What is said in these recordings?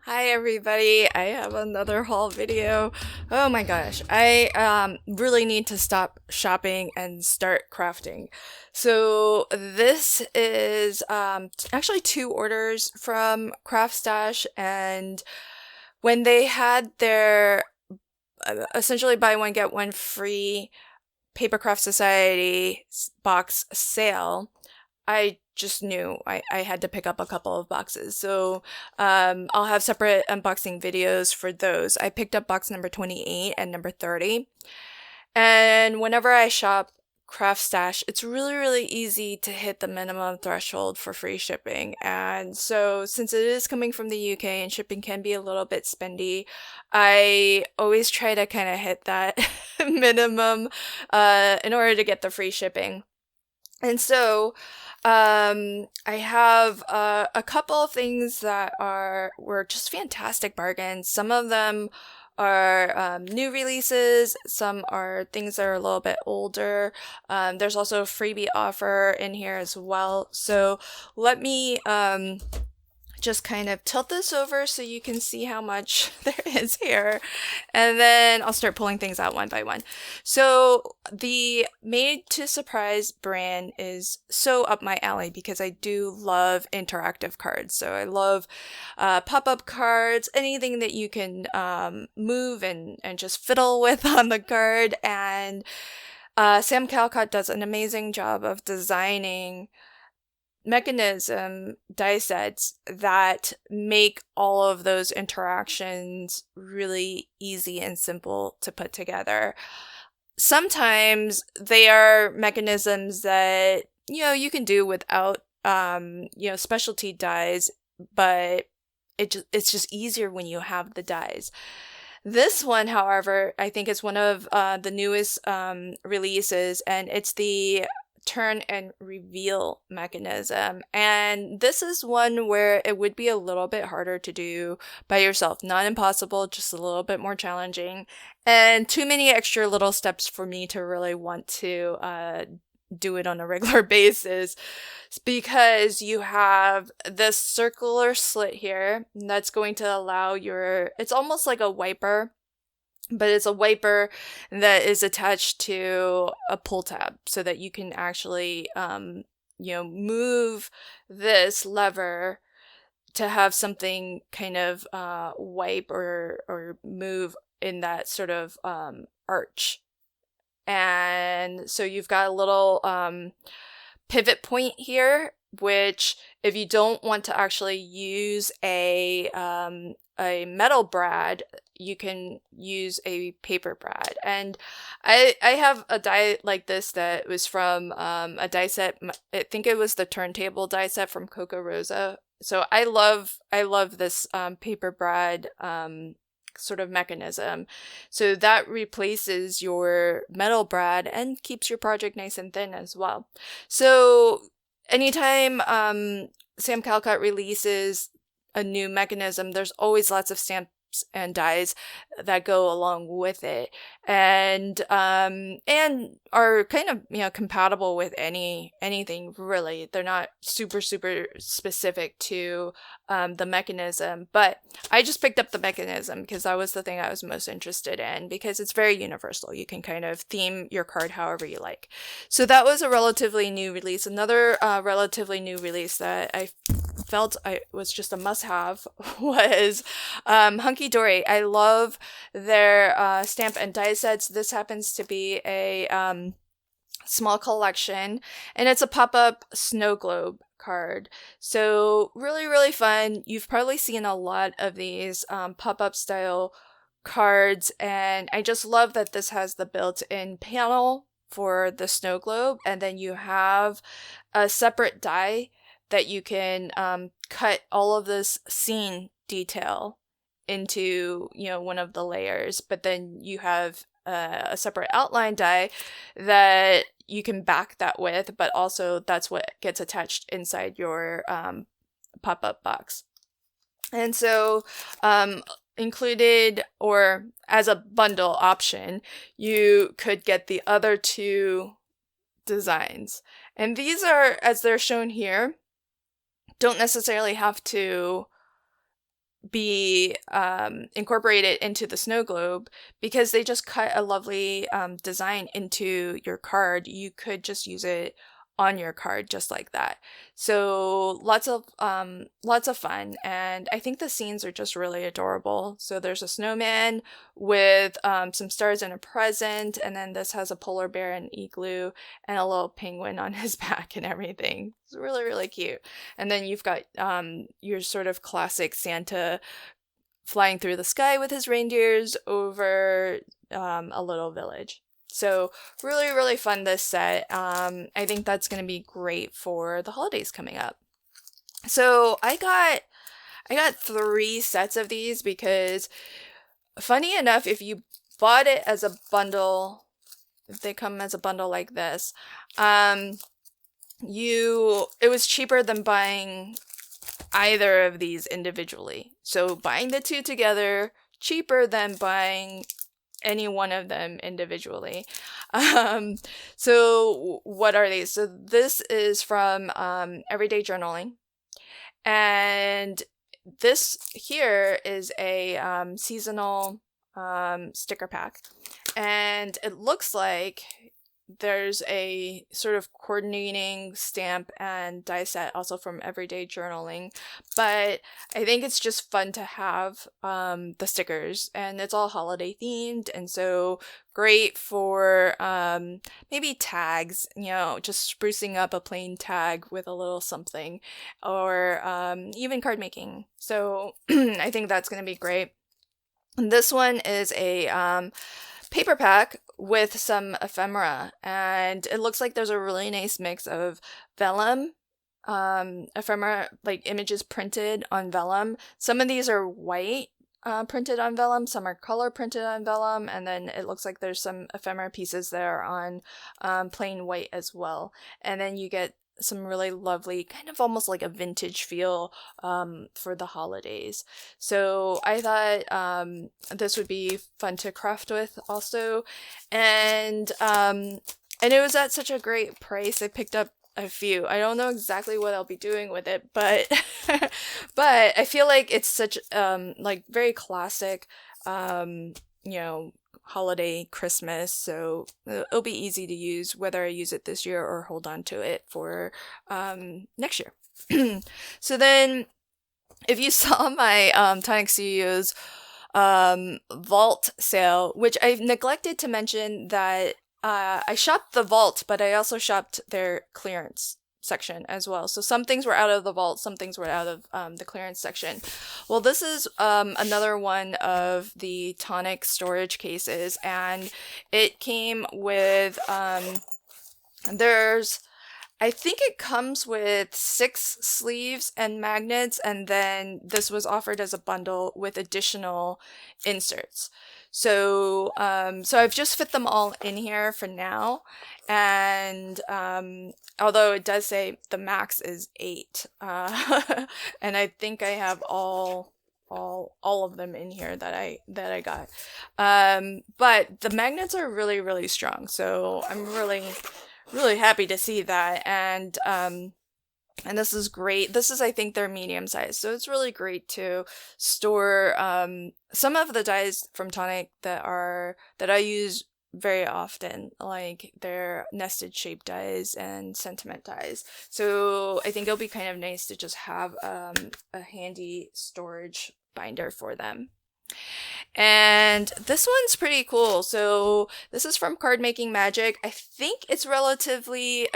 Hi everybody, I have another haul video. Oh my gosh, I really need to stop shopping and start crafting. So this is actually two orders from Craft Stash, and when they had their essentially buy one get one free Papercraft Society box sale, I just knew I had to pick up a couple of boxes. So I'll have separate unboxing videos for those. I picked up box number 28 and number 30. And whenever I shop Craft Stash, it's really, really easy to hit the minimum threshold for free shipping. And so since it is coming from the UK and shipping can be a little bit spendy, I always try to kind of hit that minimum in order to get the free shipping. And so, I have a couple of things that were just fantastic bargains. Some of them are new releases. Some are things that are a little bit older. There's also a freebie offer in here as well. So let me just kind of tilt this over so you can see how much there is here. And then I'll start pulling things out one by one. So the Made to Surprise brand is so up my alley because I do love interactive cards. So I love pop-up cards, anything that you can move and just fiddle with on the card. And Sam Calcott does an amazing job of designing mechanism die sets that make all of those interactions really easy and simple to put together. Sometimes they are mechanisms that, you can do without, specialty dies, but it's just easier when you have the dies. This one, however, I think is one of the newest releases, and it's the turn and reveal mechanism. And this is one where it would be a little bit harder to do by yourself. Not impossible, just a little bit more challenging. And too many extra little steps for me to really want to do it on a regular basis, because you have this circular slit here that's going to allow it's almost like a wiper, but it's a wiper that is attached to a pull tab so that you can actually, move this lever to have something kind of wipe or move in that sort of arch. And so you've got a little pivot point here, which if you don't want to actually use a metal brad, you can use a paper brad. And I have a die like this that was from a die set. I think it was the turntable die set from Coco Rosa. So I love this paper brad sort of mechanism. So that replaces your metal brad and keeps your project nice and thin as well. So anytime Sam Calcott releases a new mechanism, there's always lots of stamps and dies that go along with it, and are kind of compatible with anything really. They're not super specific to the mechanism, but I just picked up the mechanism because that was the thing I was most interested in, because it's very universal. You can kind of theme your card however you like. So that was a relatively new release. Another relatively new release that I felt I was just a must-have was Hunky Dory. I love their stamp and die sets. This happens to be a small collection, and it's a pop-up snow globe card. So really fun. You've probably seen a lot of these pop-up style cards, and I just love that this has the built-in panel for the snow globe, and then you have a separate die that you can cut all of this scene detail into, one of the layers, but then you have a separate outline die that you can back that with, but also that's what gets attached inside your pop-up box. And so included, or as a bundle option, you could get the other two designs. And these are, as they're shown here, don't necessarily have to be incorporated into the snow globe because they just cut a lovely design into your card. You could just use it on your card just like that. So lots of fun, and I think the scenes are just really adorable. So there's a snowman with some stars and a present, and then this has a polar bear and igloo and a little penguin on his back and everything. It's really, really cute. And then you've got your sort of classic Santa flying through the sky with his reindeers over a little village. So really, really fun, this set. I think that's going to be great for the holidays coming up. So I got 3 sets of these because, funny enough, if you bought it as a bundle, if they come as a bundle like this, it was cheaper than buying either of these individually. So buying the 2 together, cheaper than buying any one of them individually. So what are these? So this is from Everyday Journaling, and this here is a seasonal sticker pack, and it looks like there's a sort of coordinating stamp and die set also from Everyday Journaling, but I think it's just fun to have the stickers, and it's all holiday themed, and so great for maybe tags, just sprucing up a plain tag with a little something, or even card making. So I think that's going to be great. And this one is a paper pack with some ephemera, and it looks like there's a really nice mix of vellum, ephemera, like images printed on vellum. Some of these are white printed on vellum, some are color printed on vellum, and then it looks like there's some ephemera pieces that are on plain white as well. And then you get some really lovely, kind of almost like a vintage feel for the holidays. So I thought this would be fun to craft with also. And it was at such a great price. I picked up a few. I don't know exactly what I'll be doing with it, but but I feel like it's such like very classic holiday Christmas, so it'll be easy to use whether I use it this year or hold on to it for next year. So then, if you saw my Tonic Studios vault sale, which I've neglected to mention that I shopped the vault, but I also shopped their clearance section as well. So some things were out of the vault, some things were out of the clearance section. Well, this is another one of the Tonic storage cases, and it came with I think it comes with 6 sleeves and magnets, and then this was offered as a bundle with additional inserts. So I've just fit them all in here for now, and although it does say the max is 8, and I think I have all of them in here that I got. But the magnets are really, really strong, so I'm really happy to see that, and this is great. This is, I think, their medium size, so it's really great to store some of the dies from Tonic that I use very often, like their nested shape dies and sentiment dies. So I think it'll be kind of nice to just have a handy storage binder for them. And this one's pretty cool. So this is from Card Making Magic. I think it's a relatively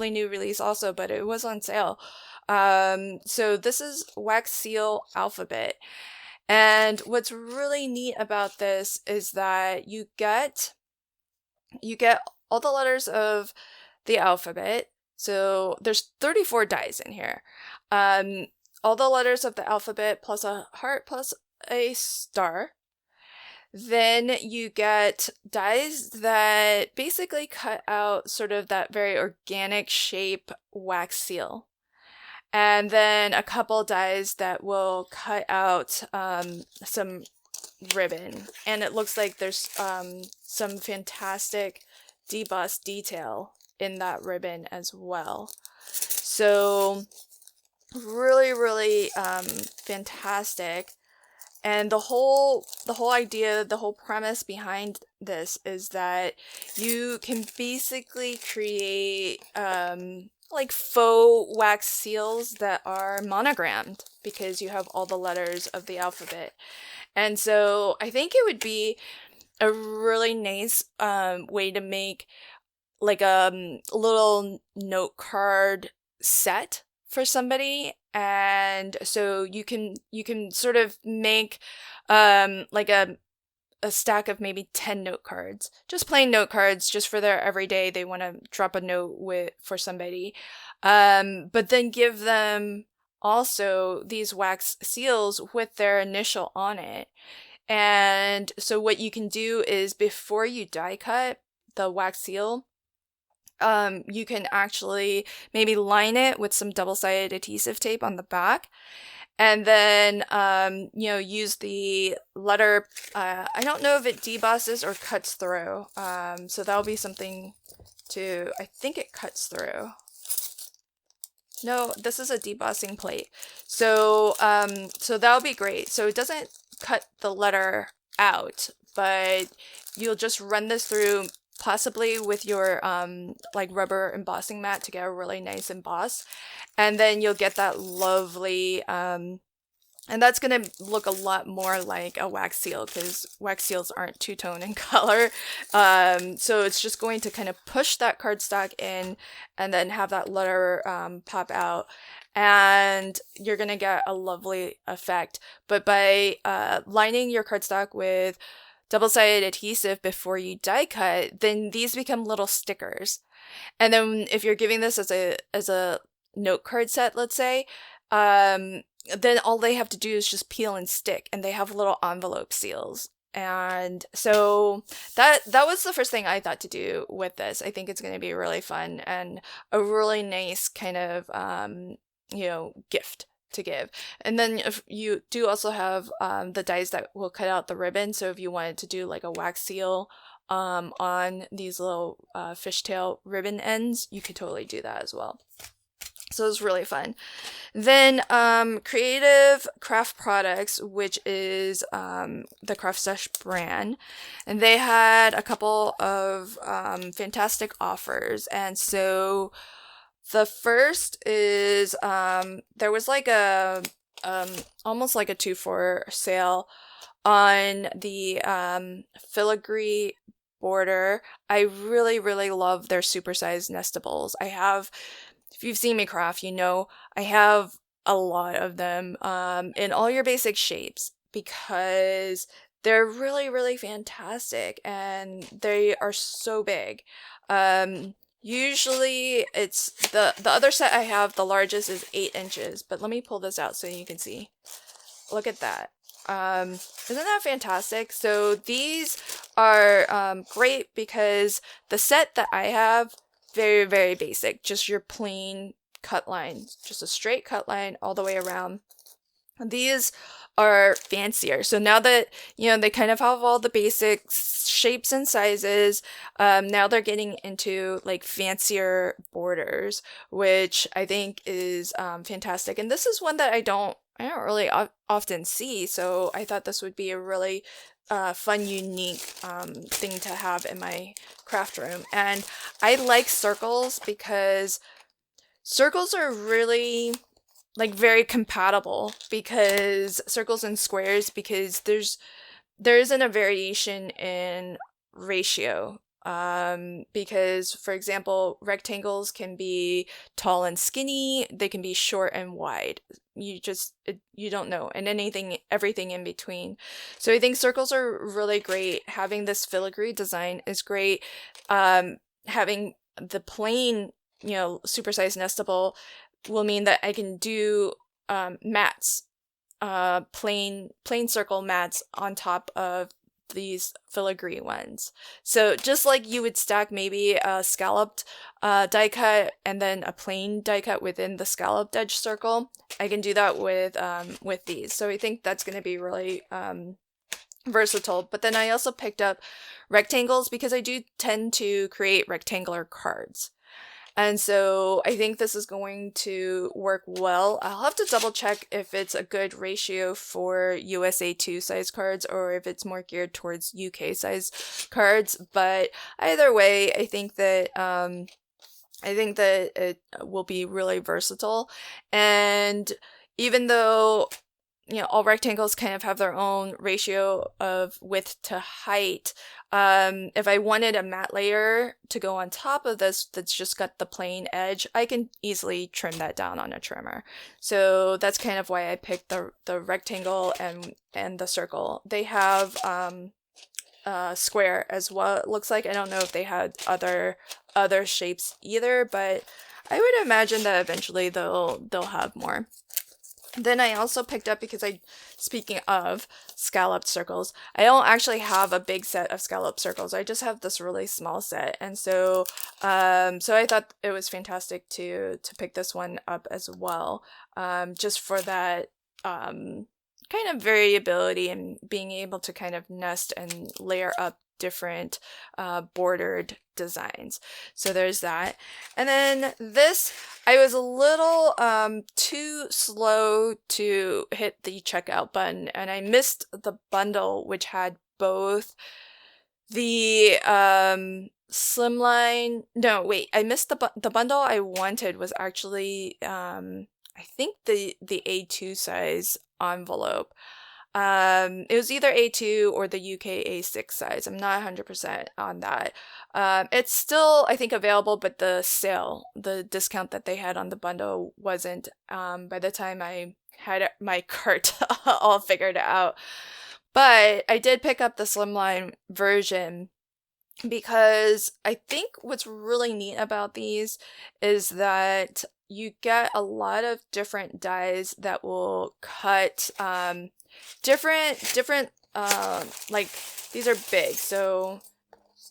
new release also, but it was on sale. So this is Wax Seal Alphabet. And what's really neat about this is that you get all the letters of the alphabet. So there's 34 dies in here. All the letters of the alphabet plus a heart plus a star. Then you get dies that basically cut out sort of that very organic shape wax seal. And then a couple dies that will cut out some ribbon. And it looks like there's some fantastic debossed detail in that ribbon as well. So really, really fantastic. And the whole idea, the whole premise behind this is that you can basically create like faux wax seals that are monogrammed because you have all the letters of the alphabet. And so I think it would be a really nice way to make like a little note card set for somebody. And so you can sort of make like a stack of maybe 10 note cards, just plain note cards, just for their everyday they want to drop a note for somebody, but then give them also these wax seals with their initial on it. And so what you can do is, before you die cut the wax seal, you can actually maybe line it with some double-sided adhesive tape on the back, and then use the letter. I don't know if it debosses or cuts through, so that'll be something to, I think it cuts through. No, this is a debossing plate, so that'll be great. So it doesn't cut the letter out, but you'll just run this through, possibly with your like rubber embossing mat, to get a really nice emboss, and then you'll get that lovely and that's gonna look a lot more like a wax seal, because wax seals aren't two-tone in color, so it's just going to kind of push that cardstock in and then have that letter pop out, and you're gonna get a lovely effect. But by lining your cardstock with double-sided adhesive before you die cut, then these become little stickers. And then if you're giving this as a note card set, let's say, then all they have to do is just peel and stick, and they have little envelope seals. And so that was the first thing I thought to do with this. I think it's going to be really fun and a really nice kind of gift to give. And then if you do also have the dies that will cut out the ribbon, so if you wanted to do like a wax seal on these little fishtail ribbon ends, you could totally do that as well. So it's really fun. Then Creative Craft Products, which is the Craft Sesh brand, and they had a couple of fantastic offers. And so the first is there was like a almost like a 2-for sale on the Filigree Border. I really, really love their supersized nestables. If you've seen me craft, you know I have a lot of them in all your basic shapes, because they're really, really fantastic and they are so big. Usually it's the other set I have, the largest is 8 inches, but let me pull this out so you can see. Look at that. Isn't that fantastic? So these are great because the set that I have, very, very basic, just your plain cut line, just a straight cut line all the way around. These are fancier. So now that, they kind of have all the basic shapes and sizes, now they're getting into like fancier borders, which I think is fantastic. And this is one that I don't really often see, so I thought this would be a really fun, unique thing to have in my craft room. And I like circles because circles are really like very compatible, because circles and squares, because there isn't a variation in ratio, because for example, rectangles can be tall and skinny, they can be short and wide, you don't know, and everything in between. So I think circles are really great. Having this filigree design is great. Having the plain supersized nestable will mean that I can do mats, plain circle mats on top of these filigree ones. So just like you would stack maybe a scalloped die cut and then a plain die cut within the scalloped edge circle, I can do that with these. So I think that's going to be really versatile. But then I also picked up rectangles because I do tend to create rectangular cards. And so I think this is going to work well. I'll have to double check if it's a good ratio for USA 2 size cards or if it's more geared towards UK size cards. But either way, I think that it will be really versatile. And even though all rectangles kind of have their own ratio of width to height, if I wanted a matte layer to go on top of this that's just got the plain edge, I can easily trim that down on a trimmer. So that's kind of why I picked the rectangle and the circle. They have square as well, it looks like. I don't know if they had other shapes either, but I would imagine that eventually they'll have more. Then I also picked up, because speaking of scalloped circles, I don't actually have a big set of scalloped circles. I just have this really small set. And so so I thought it was fantastic to pick this one up as well. Just for that kind of variability and being able to kind of nest and layer up different bordered designs. So there's that. And then this, I was a little too slow to hit the checkout button, and I missed the bundle which had both the Slimline. No, wait, I missed the bundle I wanted was actually I think the A2 size envelope. It was either A2 or the UK A6 size. I'm not 100% on that. It's still, I think, available, but the discount that they had on the bundle wasn't by the time I had my cart all figured out. But I did pick up the Slimline version because I think what's really neat about these is that you get a lot of different dies that will cut different like, these are big, so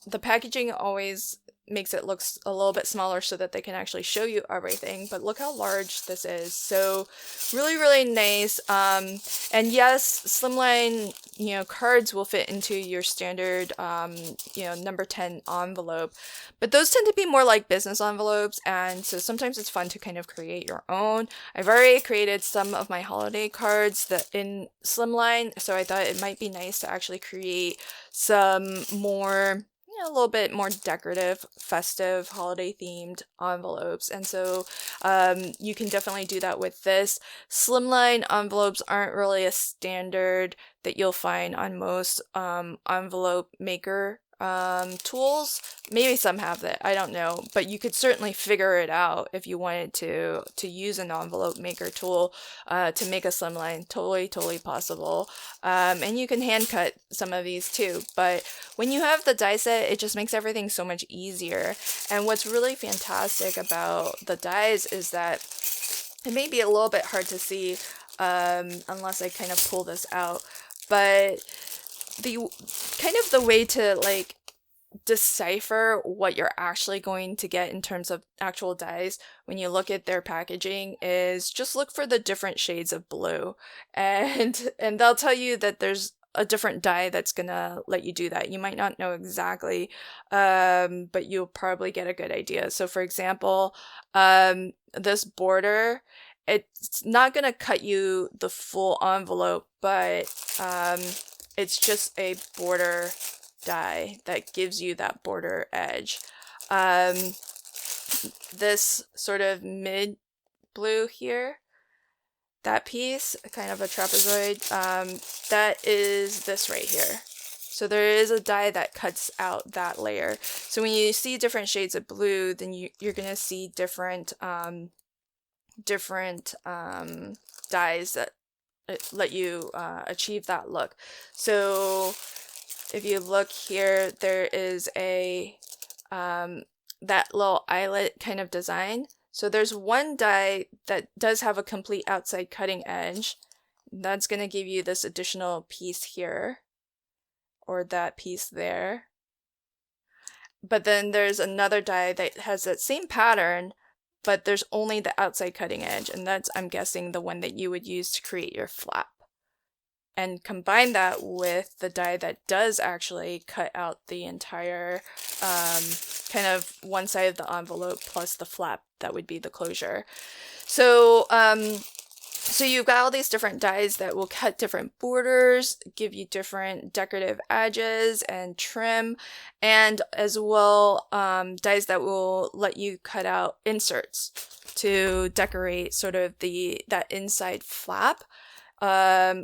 the packaging always makes it look a little bit smaller so that they can actually show you everything, but look how large this is. So really nice. And yes, Slimline cards will fit into your standard number 10 envelope, but those tend to be more like business envelopes, and so sometimes it's fun to kind of create your own. I've already created some of my holiday cards that in Slimline, so I thought it might be nice to actually create some more, a little bit more decorative, festive, holiday themed envelopes. And so you can definitely do that with this. Slimline envelopes aren't really a standard that you'll find on most envelope maker tools. Maybe some have that, I don't know, but you could certainly figure it out if you wanted to use an envelope maker tool to make a Slimline. Totally possible. And you can hand cut some of these too, but when you have the die set, it just makes everything so much easier. And what's really fantastic about the dies is that it may be a little bit hard to see unless I kind of pull this out, but the way to like decipher what you're actually going to get in terms of actual dies when you look at their packaging is just look for the different shades of blue, and they'll tell you that there's a different die that's gonna let you do that. You might not know exactly, but you'll probably get a good idea. So for example, this border, it's not gonna cut you the full envelope, but it's just a border die that gives you that border edge. This sort of mid blue here, that piece, kind of a trapezoid, that is this right here. So there is a die that cuts out that layer. So when you see different shades of blue, then you're gonna see different dies that let you achieve that look. So if you look here, there is a that little eyelet kind of design. So there's one die that does have a complete outside cutting edge. That's going to give you this additional piece here, or that piece there. But then there's another die that has that same pattern, but there's only the outside cutting edge, and that's, I'm guessing, the one that you would use to create your flap. and combine that with the die that does actually cut out the entire kind of one side of the envelope plus the flap that would be the closure. So so you've got all these different dies that will cut different borders, give you different decorative edges and trim, and as well dies that will let you cut out inserts to decorate sort of that inside flap.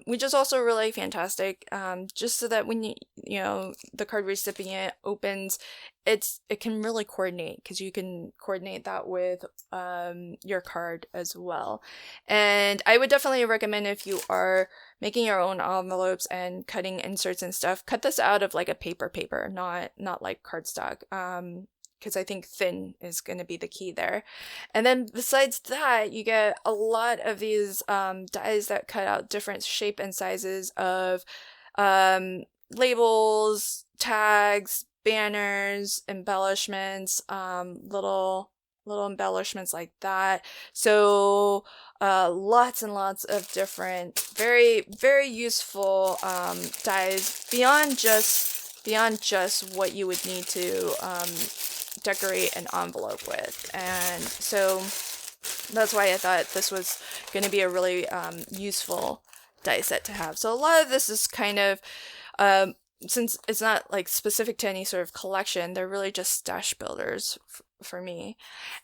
Which is also really fantastic, just so that when the card recipient opens, it can really coordinate, because you can coordinate that with your card as well. And I would definitely recommend, if you are making your own envelopes and cutting inserts and stuff, cut this out of like a paper, not like cardstock. Because I think thin is going to be the key there. And then besides that, you get a lot of these dies that cut out different shape and sizes of labels, tags, banners, embellishments, little embellishments like that. So lots and lots of different, very, very useful dies beyond just what you would need to decorate an envelope with. And so that's why I thought this was going to be a really useful die set to have. So a lot of this is kind of since it's not like specific to any sort of collection, they're really just stash builders for me.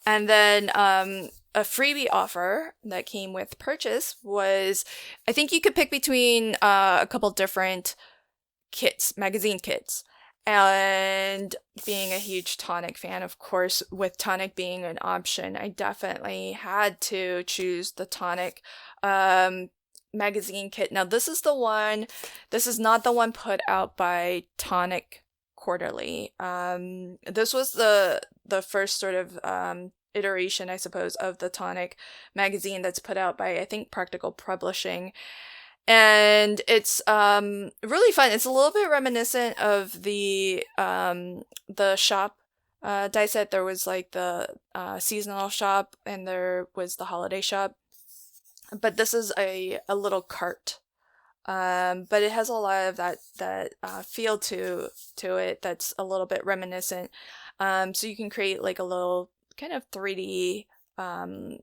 And then a freebie offer that came with purchase was, I think you could pick between a couple different kits, magazine kits. And being a huge Tonic fan, of course, with Tonic being an option, I definitely had to choose the Tonic magazine kit. Now, this is not the one put out by Tonic Quarterly. This was the first sort of iteration, I suppose, of the Tonic magazine that's put out by, I think, Practical Publishing. And it's really fun. It's a little bit reminiscent of the shop die set. There was like the seasonal shop, and there was the holiday shop. But this is a little cart. But it has a lot of that feel to it that's a little bit reminiscent. So you can create like a little kind of 3D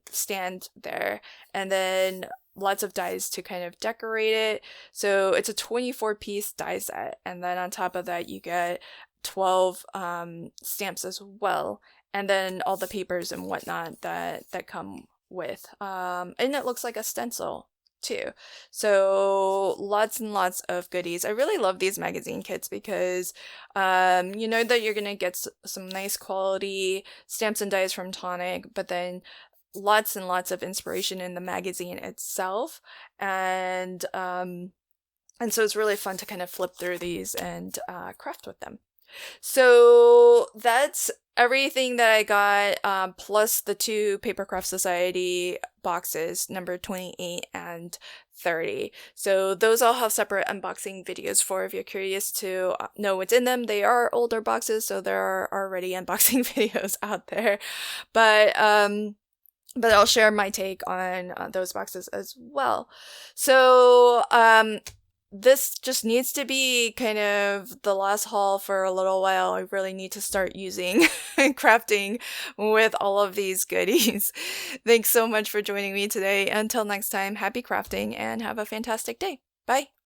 stand there, and then lots of dies to kind of decorate it. So it's a 24-piece die set, and then on top of that you get 12 stamps as well, and then all the papers and whatnot that come with. And it looks like a stencil too. So lots and lots of goodies. I really love these magazine kits because you know that you're gonna get some nice quality stamps and dies from Tonic, but then lots and lots of inspiration in the magazine itself, and so it's really fun to kind of flip through these and craft with them. So that's everything that I got, plus the 2 Papercraft Society boxes, number 28 and 30. So those all have separate unboxing videos for if you're curious to know what's in them. They are older boxes, so there are already unboxing videos out there. But I'll share my take on those boxes as well. So this just needs to be kind of the last haul for a little while. I really need to start using crafting with all of these goodies. Thanks so much for joining me today. Until next time, happy crafting and have a fantastic day. Bye.